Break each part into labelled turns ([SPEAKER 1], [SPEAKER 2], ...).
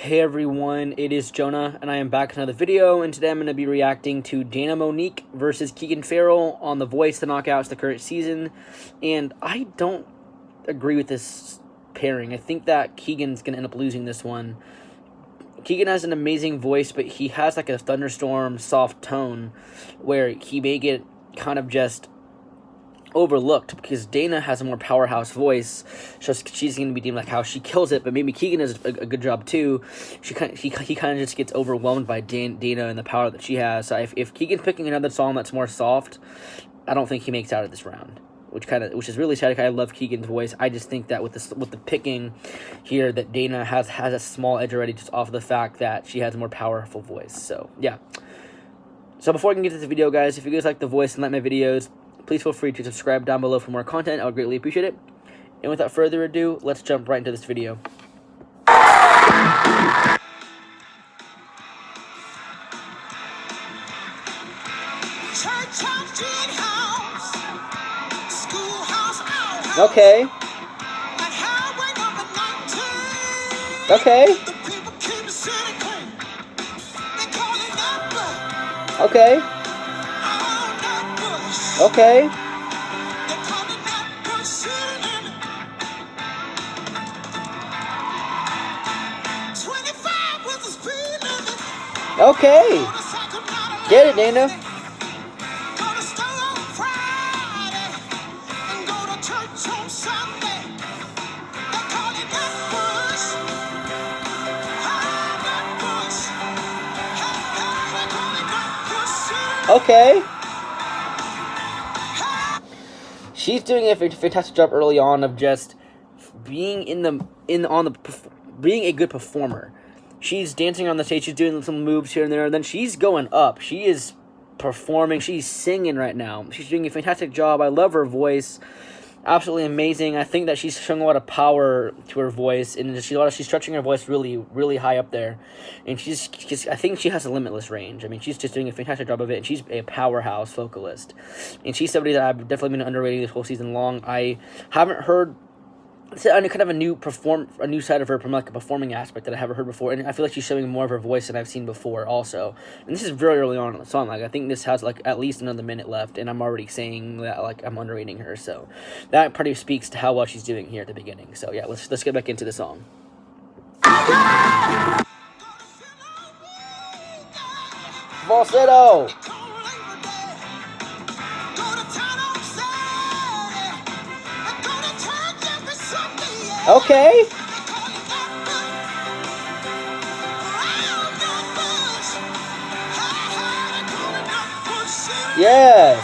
[SPEAKER 1] Hey everyone, it is Jonah, and I am back with another video, and today I'm going to be reacting to Dana Monique versus Keegan Ferrell on The Voice, the Knockouts, the current season, and I don't agree with this pairing. I think that Keegan's going to end up losing this one. Keegan has an amazing voice, but he has like a thunderstorm, soft tone, where he may get kind of just overlooked because Dana has a more powerhouse voice. She's going to be deemed like how she kills it, but maybe Keegan does a good job too. He kind of just gets overwhelmed by Dana and the power that she has. So if Keegan's picking another song that's more soft, I don't think he makes out of this round, which is really sad. I love Keegan's voice. I just think that with the picking here, that Dana has a small edge already just off of the fact that she has a more powerful voice. So yeah. So before I can get to the video, guys, if you guys like The Voice and like my videos, please feel free to subscribe down below for more content. I would greatly appreciate it. And without further ado, let's jump right into this video. Okay. Okay. Okay. Okay. Okay. Get it, Dana. Okay. She's doing a fantastic job early on of just being being a good performer. She's dancing on the stage, she's doing some moves here and there, and then she's going up. She is performing, she's singing right now. She's doing a fantastic job. I love her voice. Absolutely amazing. I think that she's showing a lot of power to her voice, and she's stretching her voice really, really high up there. And I think she has a limitless range. I mean, she's just doing a fantastic job of it, and she's a powerhouse vocalist. And she's somebody that I've definitely been underrating this whole season long. I haven't heard kind of a new side of her from like a performing aspect that I haven't heard before, and I feel like she's showing more of her voice than I've seen before also. And this is very early on in the song. Like, I think this has like at least another minute left, and I'm already saying that like I'm underrating her. So that pretty speaks to how well she's doing here at the beginning. So yeah, let's get back into the song. Falsetto. Okay. Yes.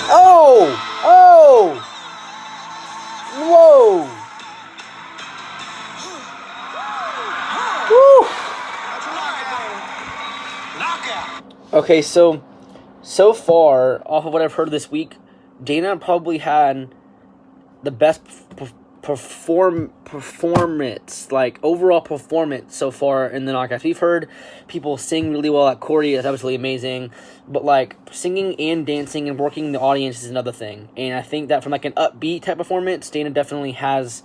[SPEAKER 1] Oh! Oh! Whoa! Woo! Okay, so far, off of what I've heard this week, Dana probably had the best performance, like overall performance so far in the knockouts. We've heard people sing really well at Corey. That's absolutely amazing. But like singing and dancing and working the audience is another thing. And I think that from like an upbeat type performance, Dana definitely has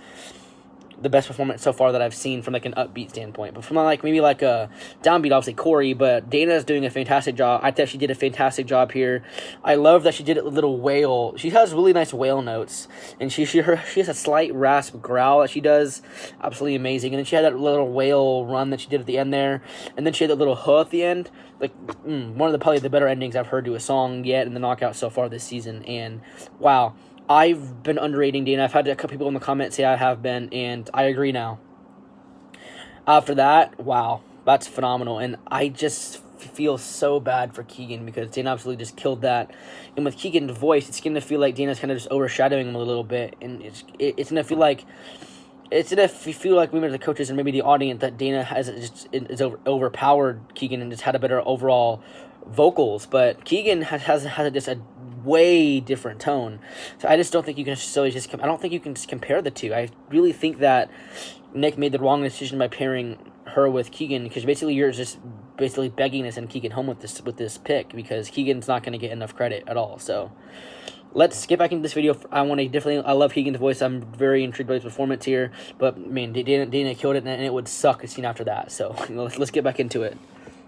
[SPEAKER 1] the best performance so far that I've seen from like an upbeat standpoint. But from like maybe like a downbeat, obviously Corey, but Dana's doing a fantastic job. I thought she did a fantastic job here. I love that she did a little wail. She has really nice wail notes, and she has a slight rasp growl that she does. Absolutely amazing. And then she had that little wail run that she did at the end there, and then she had that little huh at the end. Like one of probably the better endings I've heard to a song yet in the knockout so far this season. And wow. I've been underrating Dana. I've had a couple people in the comments say I have been, and I agree now. After that, wow, that's phenomenal. And I just feel so bad for Keegan because Dana absolutely just killed that. And with Keegan's voice, it's going to feel like Dana's kind of just overshadowing him a little bit. And it's going to feel like it's if you feel like maybe the coaches and maybe the audience that Dana has is overpowered Keegan and just had a better overall vocals, but Keegan has just a way different tone. So I just don't think you can necessarily I don't think you can just compare the two. I really think that Nick made the wrong decision by pairing her with Keegan, because basically you're just basically begging to send Keegan home with this pick, because Keegan's not going to get enough credit at all. So let's get back into this video. I love Keegan's voice. I'm very intrigued by his performance here, but man, Dana killed it, and it would suck a scene after that. So let's get back into it.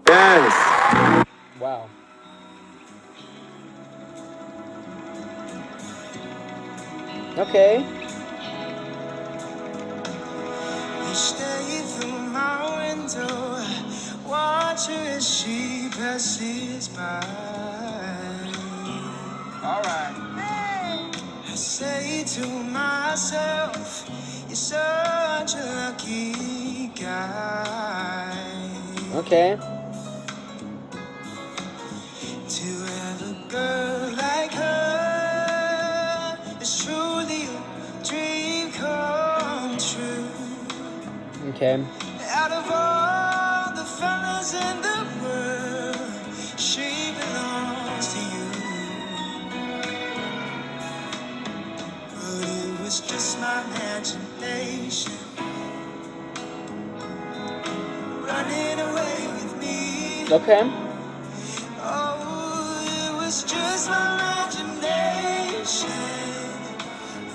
[SPEAKER 2] Yes.
[SPEAKER 1] Wow. Okay.
[SPEAKER 3] You stay through my window, watch her as she passes by. All right. I say to myself, you're such a lucky guy.
[SPEAKER 1] Okay.
[SPEAKER 3] To have a girl like her is truly a dream come true.
[SPEAKER 1] Okay.
[SPEAKER 3] Out of all the fellas in the world, she belongs to you. But it was just my imagination running away with me.
[SPEAKER 1] Okay.
[SPEAKER 3] Oh, it was just my imagination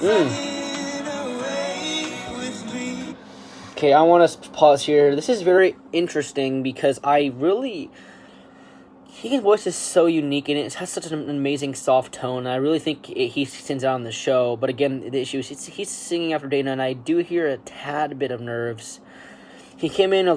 [SPEAKER 3] running away with me.
[SPEAKER 1] Okay, I want to pause here. This is very interesting because Keegan's voice is so unique, and it has such an amazing soft tone. I really think he stands out on the show. But again, the issue is he's singing after Dana, and I do hear a tad bit of nerves. He came in it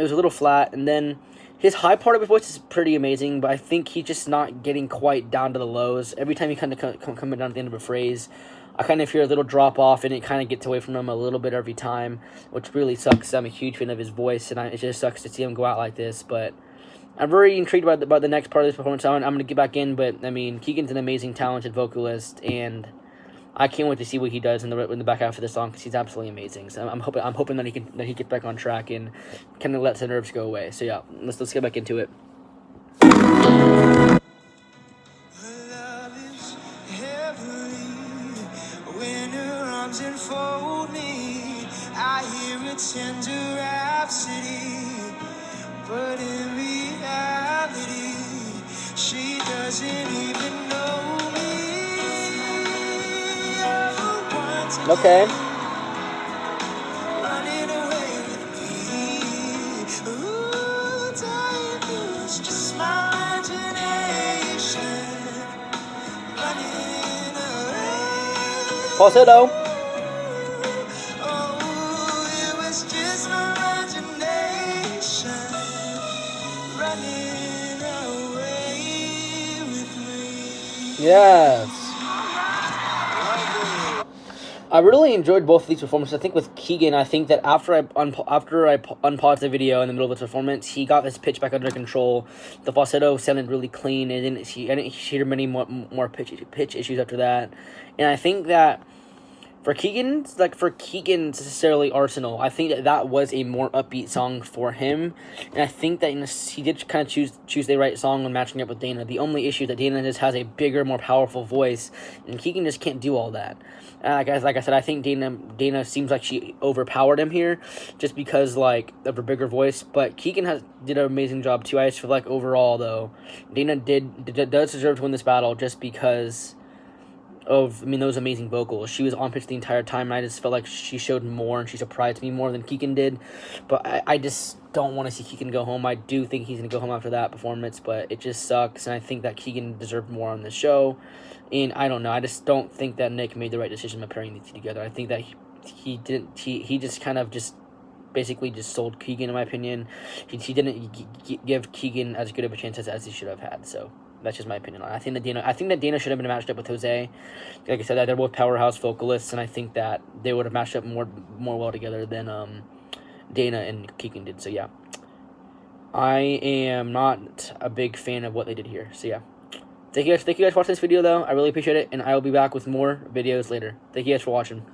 [SPEAKER 1] was a little flat, and then his high part of his voice is pretty amazing, but I think he's just not getting quite down to the lows. Every time he kind of coming down at the end of a phrase, I kind of hear a little drop off, and it kind of gets away from him a little bit every time, which really sucks. I'm a huge fan of his voice, and it just sucks to see him go out like this. But I'm very intrigued by the next part of this performance. I'm going to get back in, but I mean, Keegan's an amazing, talented vocalist, and I can't wait to see what he does in the back half of the song, because he's absolutely amazing. So I'm hoping that he gets back on track and kind of lets the nerves go away. So yeah, let's get back into it.
[SPEAKER 3] Her love is heavenly. When her arms enfold me, I hear a tender rhapsody. But in reality, she doesn't even know me.
[SPEAKER 1] Okay.
[SPEAKER 3] Running away with me. Ooh, time is just my imagination. Running away.
[SPEAKER 1] Falsetto.
[SPEAKER 3] Oh, it was just my imagination. Running away with me.
[SPEAKER 1] Yes. I really enjoyed both of these performances. I think with Keegan, I think that after I unpaused the video in the middle of his performance, he got his pitch back under control. The falsetto sounded really clean, and I didn't hear many more pitch issues after that. And I think that for Keegan's necessarily Arsenal, I think that was a more upbeat song for him, and I think that he did kind of choose the right song when matching up with Dana. The only issue is that Dana just has a bigger, more powerful voice, and Keegan just can't do all that. Like I said, I think Dana seems like she overpowered him here, just because of her bigger voice. But Keegan did an amazing job too. I just feel like overall though, Dana does deserve to win this battle, just because of those amazing vocals. She was on pitch the entire time, and I just felt like she showed more, and she surprised me more than Keegan did. But I just don't want to see Keegan go home. I do think he's going to go home after that performance, but it just sucks, and I think that Keegan deserved more on the show. And I don't know, I just don't think that Nick made the right decision by pairing these two together. I think that he didn't. He just kind of basically sold Keegan, in my opinion. He didn't give Keegan as good of a chance as he should have had. So that's just my opinion on it. I think that Dana should have been matched up with Jose. Like I said, they're both powerhouse vocalists, and I think that they would have matched up more well together than Dana and Keegan did. So yeah, I am not a big fan of what they did here. So yeah. Thank you guys for watching this video, though. I really appreciate it, and I will be back with more videos later. Thank you guys for watching.